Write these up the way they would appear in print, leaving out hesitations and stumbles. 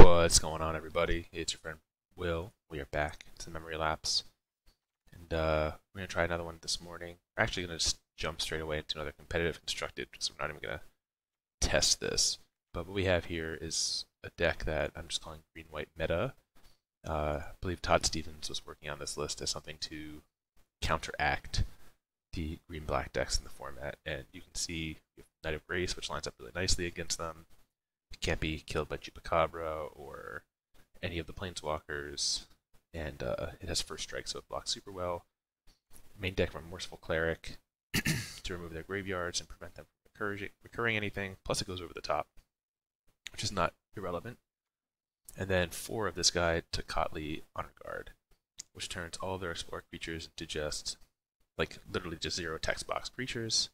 What's going on, everybody? It's your friend Will. We are back. It's a memory lapse. And we're going to try another one this morning. We're actually going to just jump straight away into another competitive constructed, because we're not even going to test this. But what we have here is a deck that I'm just calling green-white meta. I believe Todd Stevens was working on this list as something to counteract the green-black decks in the format. And you can see you have Knight of Grace, which lines up really nicely against them. It can't be killed by Chupacabra or any of the Planeswalkers, and it has first strike, so it blocks super well. Main deck Remorseful Cleric to remove their graveyards and prevent them from recurring anything, plus it goes over the top, which is not irrelevant. And then 4 of this guy, Tocatli Honor Guard, which turns all of their explorer creatures into just, like, literally just 0 text box creatures.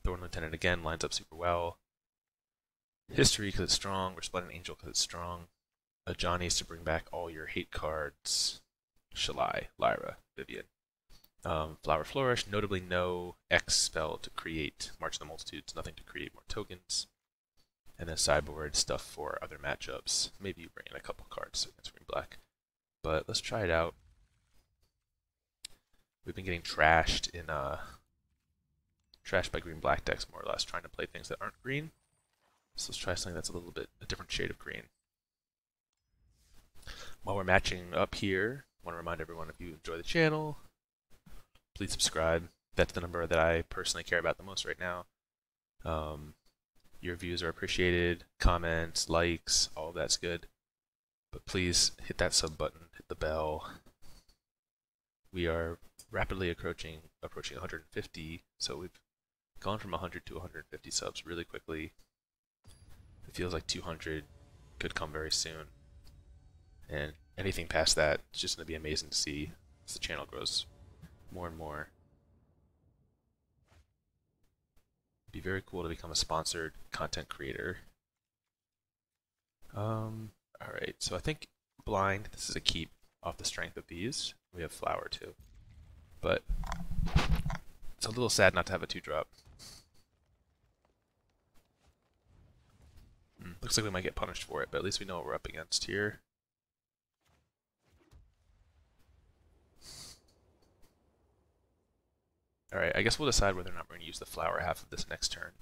Thorn Lieutenant again lines up super well. History because it's strong, Resplendent Angel because it's strong, Ajani is to bring back all your hate cards, Shalai, Lyra, Vivien. Flourish, notably no X spell to create March of the Multitudes, nothing to create more tokens. And then sideboard stuff for other matchups. Maybe you bring in a couple cards against green black. But let's try it out. We've been getting trashed in trashed by green black decks more or less, trying to play things that aren't green. So let's try something that's a little bit a different shade of green. While we're matching up here, I want to remind everyone, if you enjoy the channel, please subscribe. That's the number that I personally care about the most right now. Your views are appreciated, comments, likes, all of that's good. But please hit that sub button, hit the bell. We are rapidly approaching 150, so we've gone from 100 to 150 subs really quickly. It feels like 200 could come very soon. And anything past that, it's just going to be amazing to see as the channel grows more and more. It'd be very cool to become a sponsored content creator. Alright, so I think blind, this is a keep off the strength of these. We have flower too. But it's a little sad not to have a 2-drop. Looks like we might get punished for it, but at least we know what we're up against here. Alright, I guess we'll decide whether or not we're going to use the flower half of this next turn.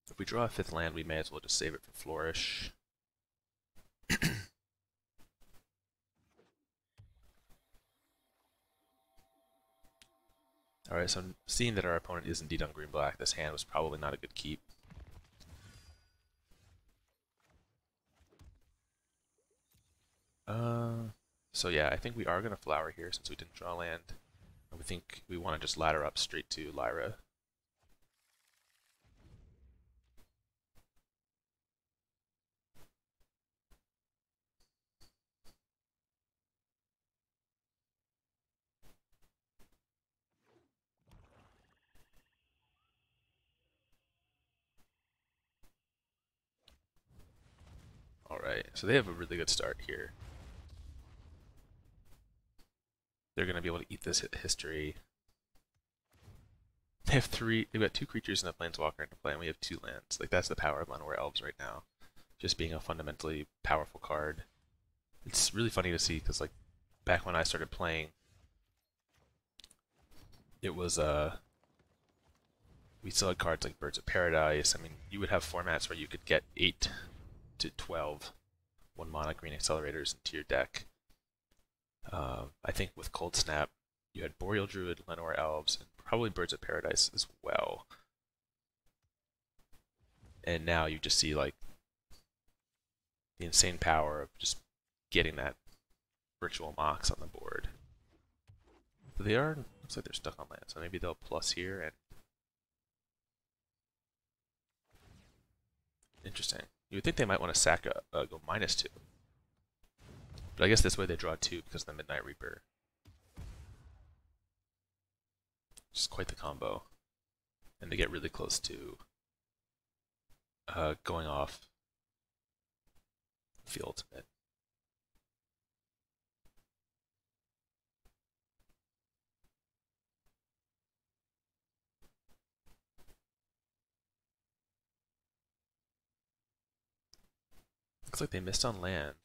If we draw a 5th land, we may as well just save it for Flourish. Alright, so I'm seeing that our opponent is indeed on green-black. This hand was probably not a good keep. So yeah, I think we are going to flower here since we didn't draw land. And we think we want to just ladder up straight to Lyra. Alright, so they have a really good start here. They're going to be able to eat this history. They've got 2 creatures and a planeswalker into play, and we have 2 lands. Like, that's the power of Llanowar Elves right now. Just being a fundamentally powerful card. It's really funny to see, because, like, back when I started playing, it was, we still had cards like Birds of Paradise. I mean, you would have formats where you could get 8 to 12 1-mana green accelerators into your deck. I think with Cold Snap, you had Boreal Druid, Llanowar Elves, and probably Birds of Paradise as well. And now you just see, like, the insane power of just getting that virtual Mox on the board. But they are, looks like they're stuck on land, so maybe they'll plus here and... Interesting. You would think they might want to sack go -2. But I guess this way they draw 2 because of the Midnight Reaper. Just quite the combo. And they get really close to going off field ultimate. Looks like they missed on land.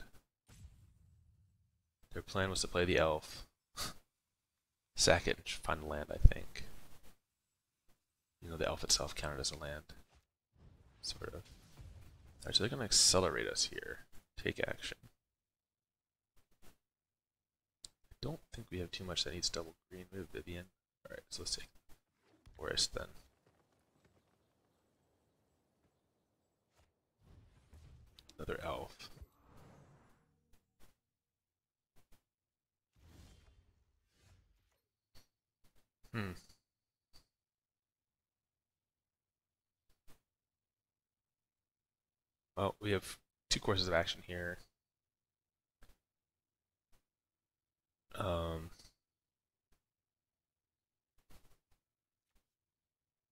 Their plan was to play the elf. Sack it and find the land, I think. You know, the elf itself counted as a land. Sort of. Alright, so they're going to accelerate us here. Take action. I don't think we have too much that needs double green. Move Vivien. Alright, so let's take Forest then. Another elf. Well, we have two courses of action here.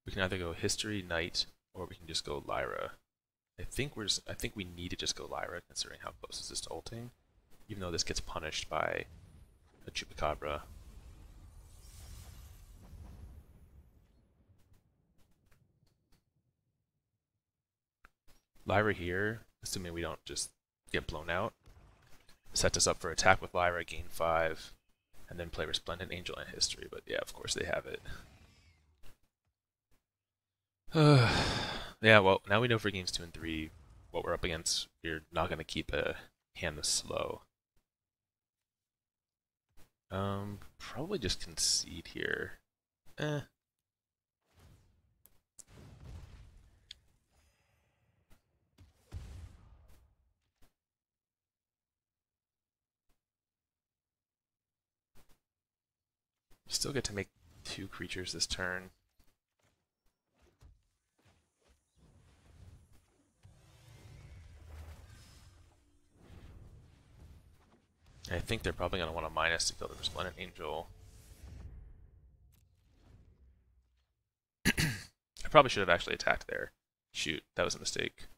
We can either go History, Knight, or we can just go Lyra. I think we need to just go Lyra, considering how close this is to ulting. Even though this gets punished by a Chupacabra. Lyra here, assuming we don't just get blown out, sets us up for attack with Lyra, gain 5, and then play Resplendent Angel and History. But yeah, of course they have it. Yeah, well, now we know for games 2 and 3 what we're up against. We're not going to keep a hand this slow. Probably just concede here. Still get to make 2 creatures this turn. I think they're probably going to want to minus to kill the Resplendent Angel. I probably should have actually attacked there. Shoot, that was a mistake.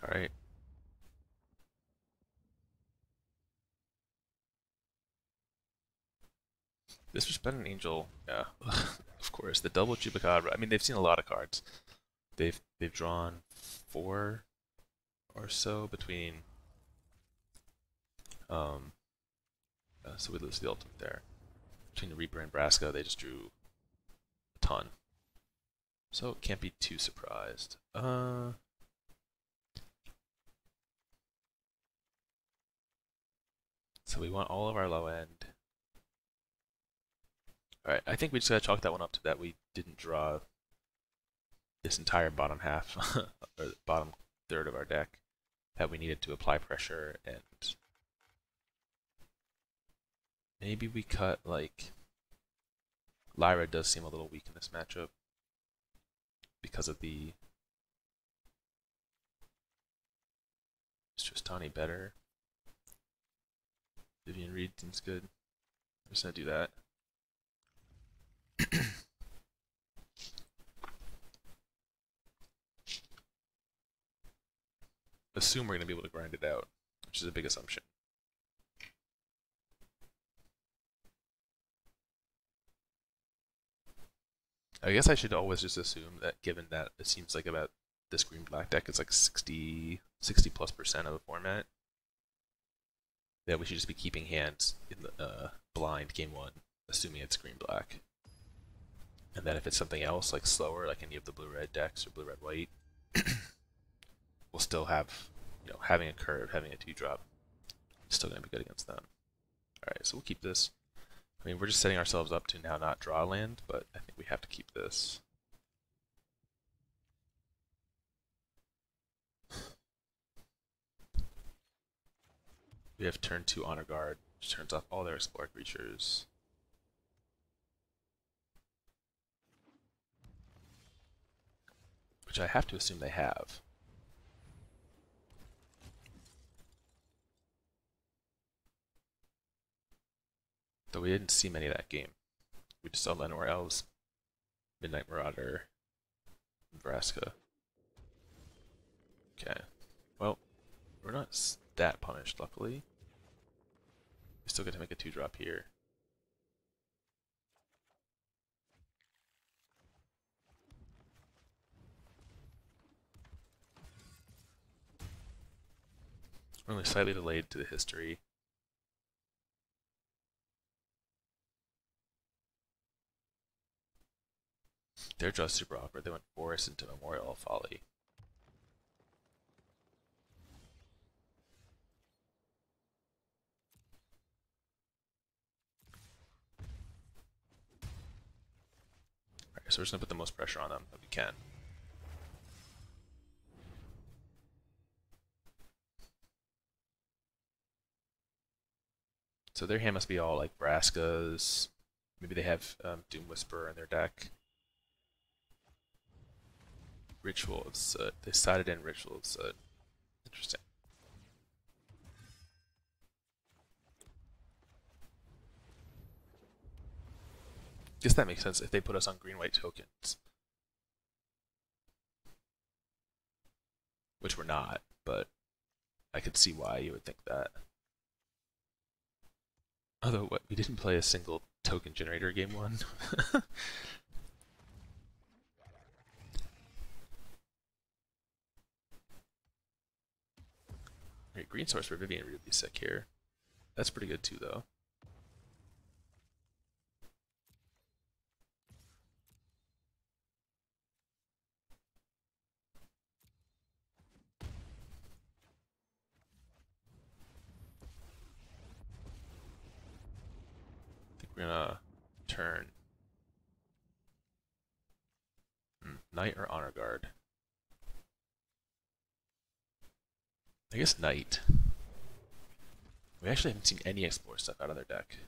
Alright. This Resplendent Angel, yeah, of course, the double Chupacabra. I mean, they've seen a lot of cards. They've drawn 4 or so between. So we lose the ultimate there. Between the Reaper and Braska, they just drew a ton. So can't be too surprised. So we want all of our low end. Alright, I think we just gotta chalk that one up to that we didn't draw this entire bottom half, or the bottom third of our deck, that we needed to apply pressure, and maybe we cut, like, Lyra does seem a little weak in this matchup because of the Tristani better. Vivien Reid seems good. I'm just gonna do that. Assume we're going to be able to grind it out, which is a big assumption. I guess I should always just assume that, given that it seems like about this green-black deck is like 60% of the format, that we should just be keeping hands in the blind game 1, assuming it's green-black. And then if it's something else, like slower, like any of the blue-red decks or blue-red-white, we'll still have, you know, having a curve, having a 2-drop, still going to be good against them. Alright, so we'll keep this. I mean, we're just setting ourselves up to now not draw land, but I think we have to keep this. We have turn 2 Honor Guard, which turns off all their Explore creatures. Which I have to assume they have. Though we didn't see many of that game. We just saw Lenore Elves, Midnight Marauder, and Vraska. Okay. Well, we're not that punished, luckily. We still get to make a 2-drop here. Only slightly delayed to the history. Their draw's super awkward. They went Forest into Memorial of Folly. Alright, so we're just gonna put the most pressure on them that we can. So their hand must be all like Vraska's. Maybe they have Doom Whisperer in their deck. Ritual of Soot. They sided in Ritual of Soot. Interesting. Guess that makes sense if they put us on green-white tokens. Which we're not, but I could see why you would think that. Although, what, we didn't play a single token generator game one. Alright, green source for Vivien Reid would be sick here. That's pretty good too, though. I think we're gonna turn Knight or Honor Guard. I guess Knight. We actually haven't seen any Explore stuff out of their deck.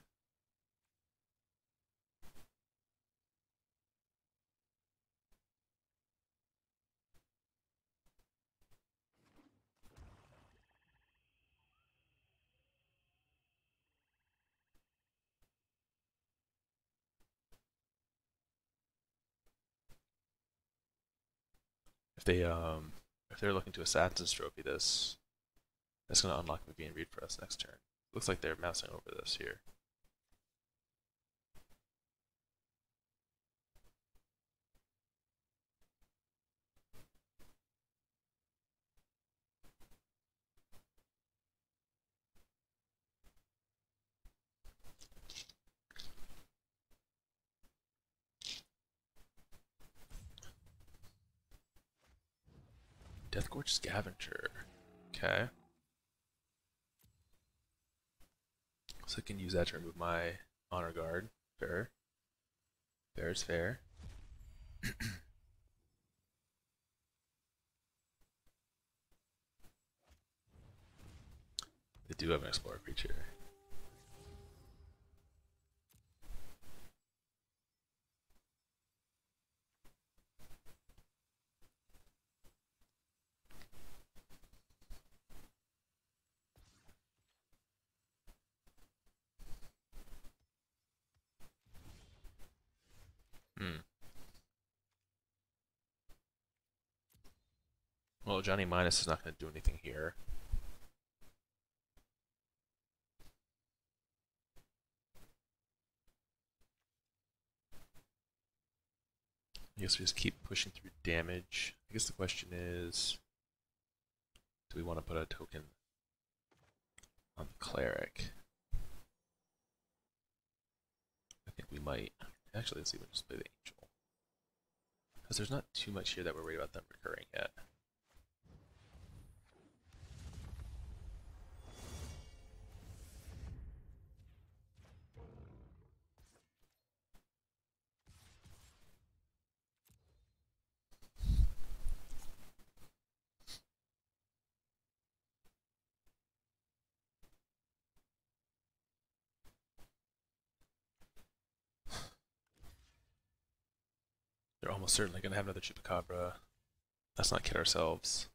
If they're looking to Assassin's Trophy this, that's gonna unlock Vivien Reid for us next turn. Looks like they're mousing over this here. Deathgorge Scavenger. Okay. So I can use that to remove my Honor Guard. Fair. Fair is fair. They do have an Explorer creature. Well, Ajani minus is not going to do anything here. I guess we just keep pushing through damage. I guess the question is, do we want to put a token on the Cleric? I think we might. Actually, let's even just play the Angel. Because there's not too much here that we're worried about them recurring yet. They're almost certainly going to have another Chupacabra. Let's not kid ourselves.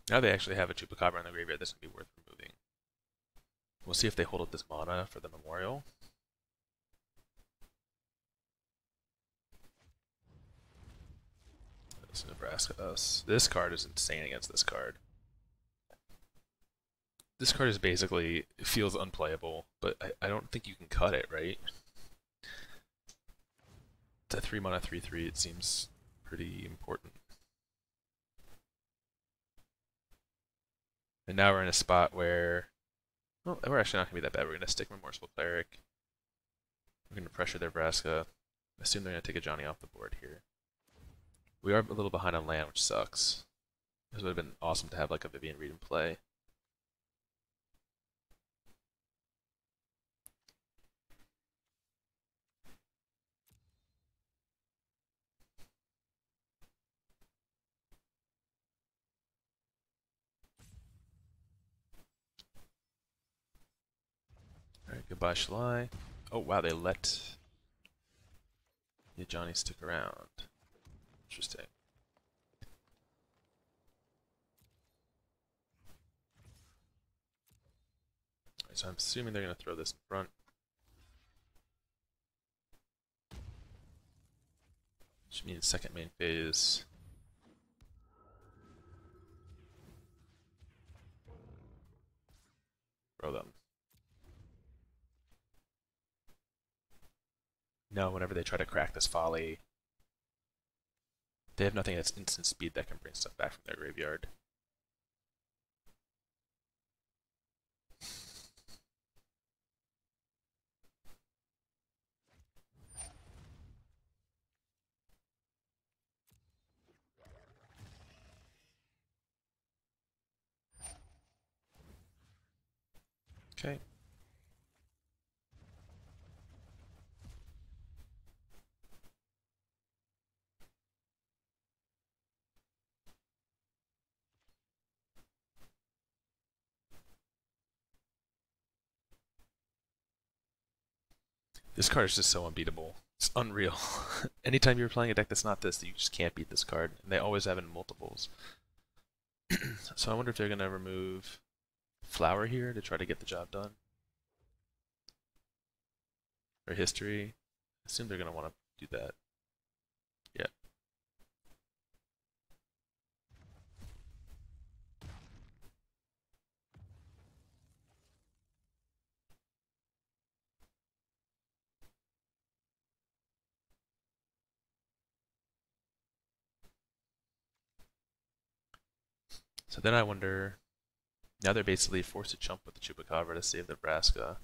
Now they actually have a Chupacabra in the graveyard that's going to be worth removing. We'll see if they hold up this mana for the Memorial. So Nebraska us. This card is insane against this card. This card is basically, it feels unplayable, but I don't think you can cut it, right? It's a 3 mana 3/3, it seems pretty important. And now we're in a spot where, well, we're actually not going to be that bad. We're going to stick Remorseful Cleric. We're going to pressure their Nebraska. Assume they're going to take Ajani off the board here. We are a little behind on land, which sucks. This would have been awesome to have like a Vivien Reid in play. Alright, goodbye Shalai. Oh wow, they let Ajani stick around. Interesting. Alright, so I'm assuming they're going to throw this in front. Which means second main phase. Throw them. No, whenever they try to crack this folly, they have nothing that's instant speed that can bring stuff back from their graveyard. Okay. This card is just so unbeatable. It's unreal. Anytime you're playing a deck that's not this, you just can't beat this card. And they always have it in multiples. So I wonder if they're going to remove Flower here to try to get the job done. Or History. I assume they're going to want to do that. Yeah. So then I wonder, now they're basically forced to jump with the Chupacabra to save Nebraska.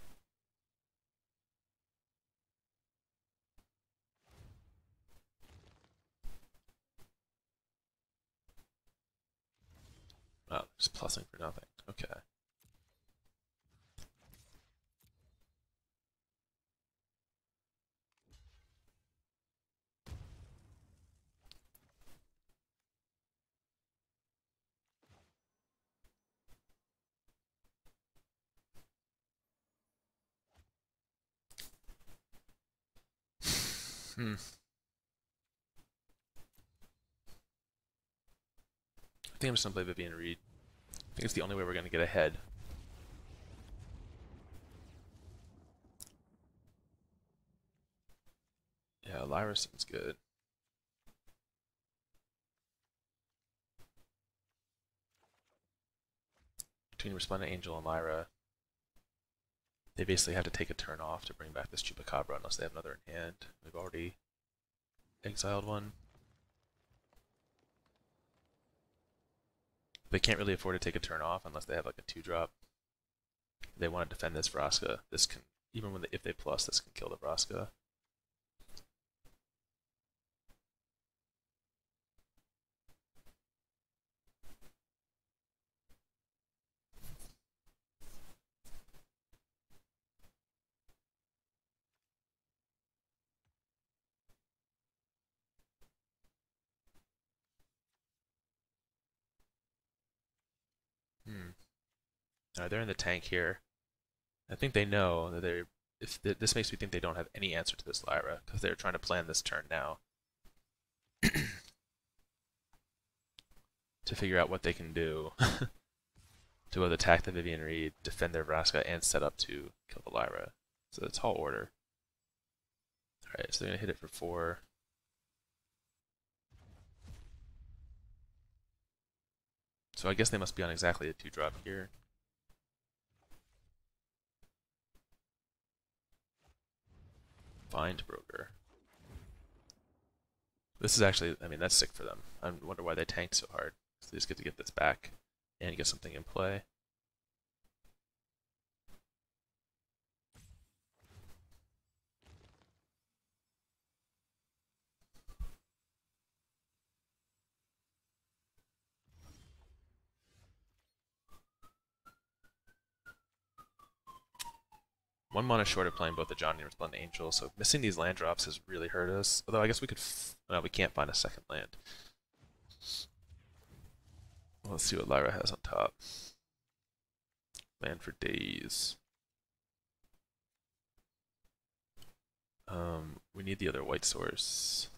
Oh, just plussing for nothing. Okay. Hmm. I think I'm just going to play Vivien Reid. I think it's the only way we're going to get ahead. Yeah, Lyra seems good. Between Resplendent Angel and Lyra, they basically have to take a turn off to bring back this Chupacabra unless they have another in hand. We've already exiled one. They can't really afford to take a turn off unless they have like a 2-drop. They want to defend this Vraska. This can, even when if they plus, this can kill the Vraska. They're in the tank here. I think they know that they're. This makes me think they don't have any answer to this Lyra because they're trying to plan this turn now to figure out what they can do to both attack the Vivien Reid, defend their Vraska, and set up to kill the Lyra. So it's tall order. All right, so they're gonna hit it for 4. So I guess they must be on exactly a 2-drop here. Find Broker. This is actually, I mean, that's sick for them. I wonder why they tanked so hard. So they just get to get this back and get something in play. One mana short of playing both the Ajani and Resplendent Angel, so missing these land drops has really hurt us. Although I guess we could, no, we can't find a second land. Well, let's see what Lyra has on top. Land for days. We need the other white source.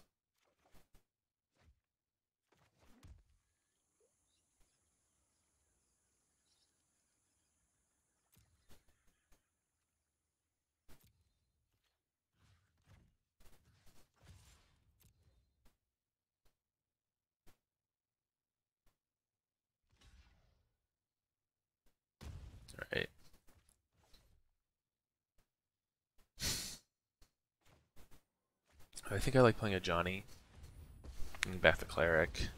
Alright. I think I like playing Ajani. Bring back the Cleric.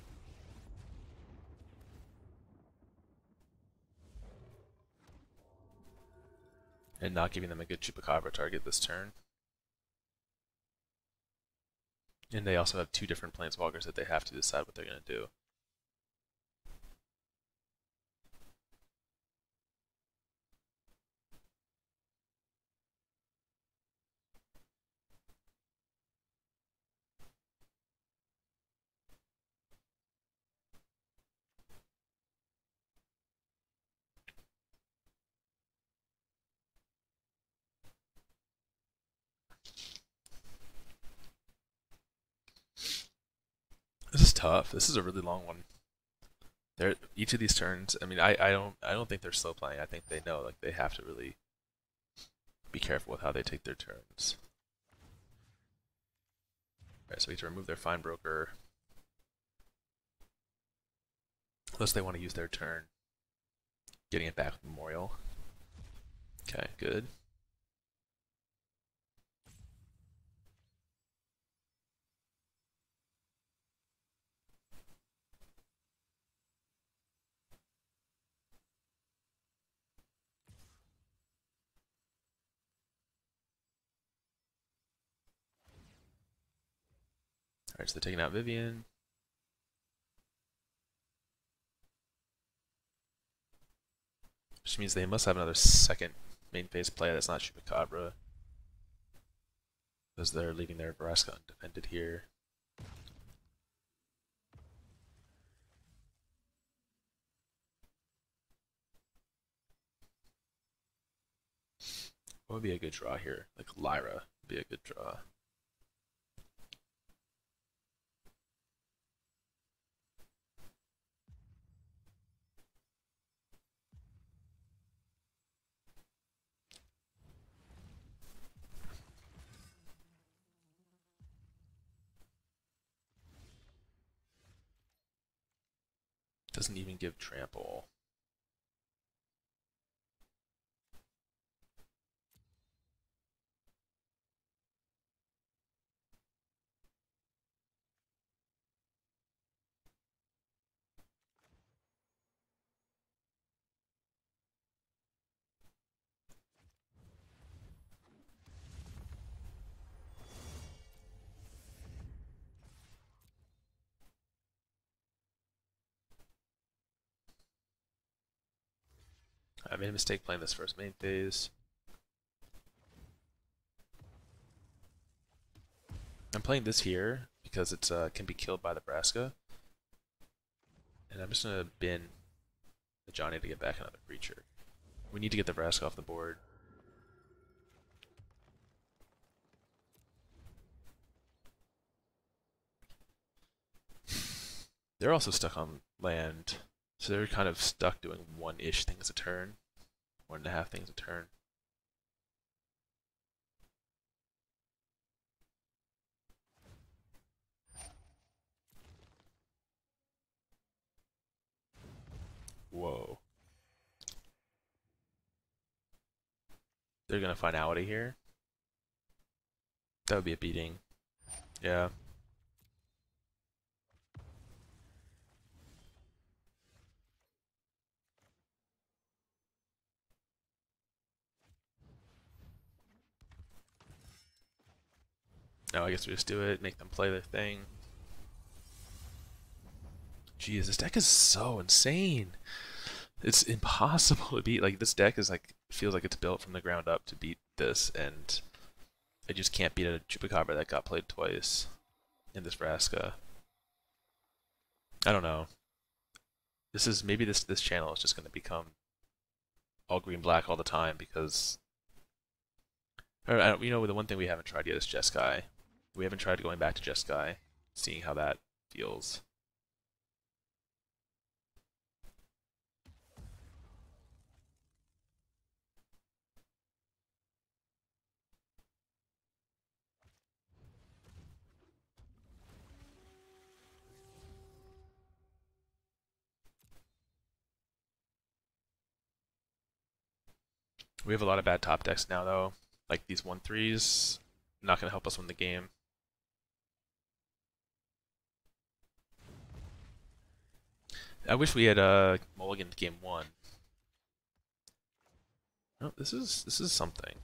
And not giving them a good Chupacabra target this turn. And they also have 2 different Planeswalkers that they have to decide what they're going to do. This is tough. This is a really long one. Each of these turns, I mean, I don't think they're slow playing. I think they know like they have to really be careful with how they take their turns. Alright, so we have to remove their Find Broker. Unless they want to use their turn. Getting it back with Memorial. Okay, good. Alright, so they're taking out Vivien. Which means they must have another second main phase play that's not Chupacabra. Because they're leaving their Orazca undefended here. What would be a good draw here? Like Lyra would be a good draw. Doesn't even give trample. I made a mistake playing this first main phase. I'm playing this here because it's can be killed by the Orazca. And I'm just gonna bin the Ajani to get back another creature. We need to get the Orazca off the board. They're also stuck on land, so they're kind of stuck doing 1-ish things a turn. 1.5 things a turn. They're gonna finality here. That would be a beating. Yeah. No, I guess we just do it, make them play their thing. Jeez, this deck is so insane. It's impossible to beat. Like, this deck is like, feels like it's built from the ground up to beat this, and I just can't beat a Chupacabra that got played twice in this Vraska. I don't know. This is, maybe this channel is just going to become all green black all the time because, or, you know, the one thing we haven't tried yet is Jeskai. We haven't tried going back to Jeskai, seeing how that feels. We have a lot of bad top decks now, though. Like these 1/3s, not going to help us win the game. I wish we had mulliganed game 1. Oh, this is something.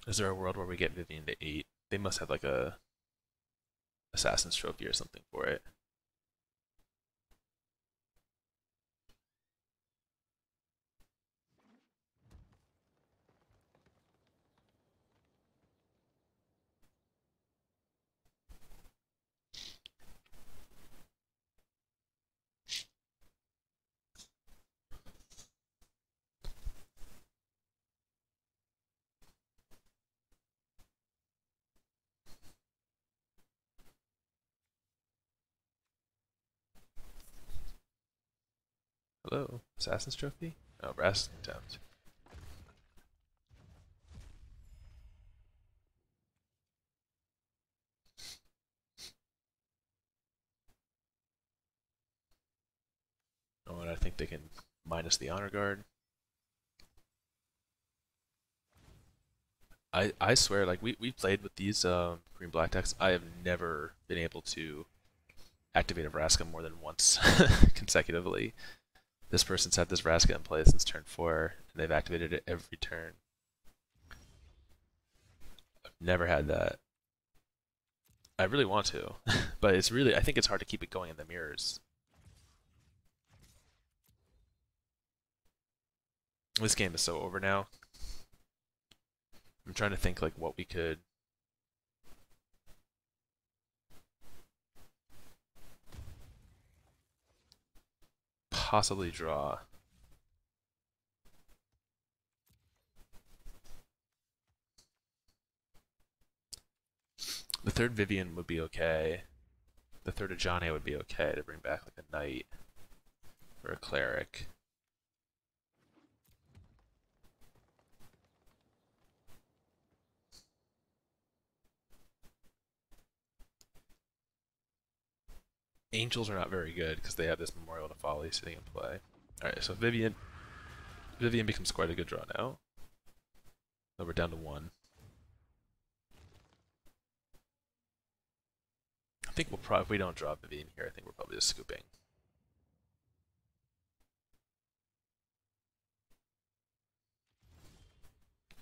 Is there a world where we get Vivien to 8? They must have like a Assassin's Trophy or something for it. Hello, Assassin's Trophy? Oh, Brass Contempt. Oh, and I think they can minus the Honor Guard. I swear, like we played with these green black decks. I have never been able to activate a Vraska more than once consecutively. This person's had this Vraska in play since turn 4, and they've activated it every turn. I've never had that. I really want to, but it's really, I think it's hard to keep it going in the mirrors. This game is so over now. I'm trying to think like what we could possibly draw. The third Vivien would be okay. The third Ajani would be okay to bring back like a knight or a cleric. Angels are not very good because they have this Memorial to Folly sitting in play. Alright, so Vivien becomes quite a good draw now. So we're down to 1. I think we'll probably, if we don't draw Vivien here, I think we're probably just scooping.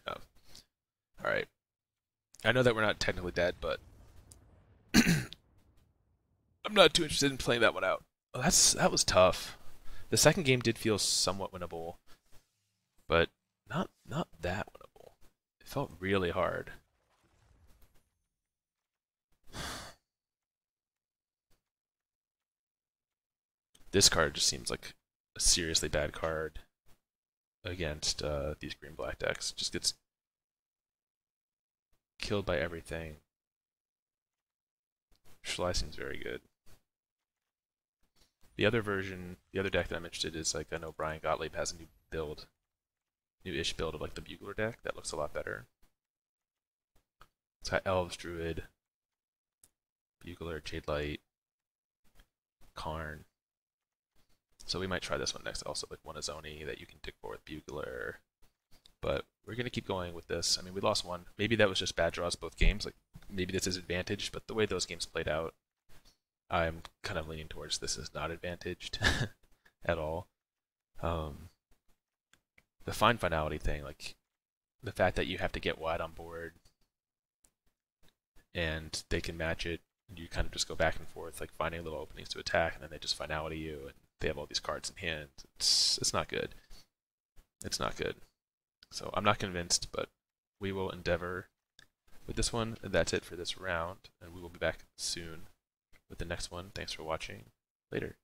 Oh. Alright. I know that we're not technically dead, but I'm not too interested in playing that one out. Oh, that was tough. The second game did feel somewhat winnable, but not that winnable. It felt really hard. This card just seems like a seriously bad card. against these green-black decks. Just gets killed by everything. Shalai seems very good. The other version, the other deck that I'm interested in is like I know Brian Gottlieb has a new build, new-ish build of like the Bugler deck that looks a lot better. It's got Elves, Druid, Bugler, Jade Light, Karn. So we might try this one next. Also like one Azoni that you can dig for with Bugler. But we're gonna keep going with this. I mean, we lost one. Maybe that was just bad draws both games. Like maybe this is advantaged, but the way those games played out, I'm kind of leaning towards this is not advantaged at all. The finality thing, like the fact that you have to get wide on board and they can match it, and you kind of just go back and forth, like finding little openings to attack, and then they just finality you, and they have all these cards in hand. It's not good. It's not good. So I'm not convinced, but we will endeavor with this one. And that's it for this round, and we will be back soon with the next one. Thanks for watching. Later.